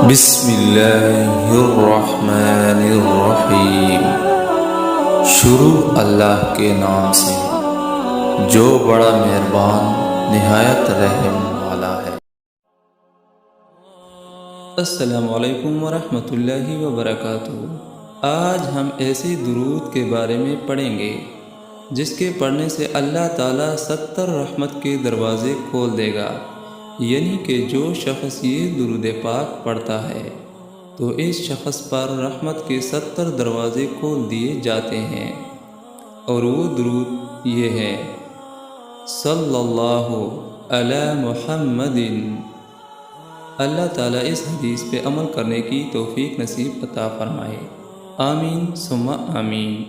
بسم اللہ الرحمن الرحیم۔ شروع اللہ کے نام سے جو بڑا مہربان نہایت رحم والا ہے۔ السلام علیکم ورحمۃ اللہ وبرکاتہ۔ آج ہم ایسے درود کے بارے میں پڑھیں گے جس کے پڑھنے سے اللہ تعالیٰ 70 رحمت کے دروازے کھول دے گا، یعنی کہ جو شخص یہ درود پاک پڑھتا ہے تو اس شخص پر رحمت کے 70 دروازے کھول دیے جاتے ہیں، اور وہ درود یہ ہے: صلی اللہ علی محمد۔ اللہ تعالیٰ اس حدیث پہ عمل کرنے کی توفیق نصیب عطا فرمائے، آمین ثم آمین۔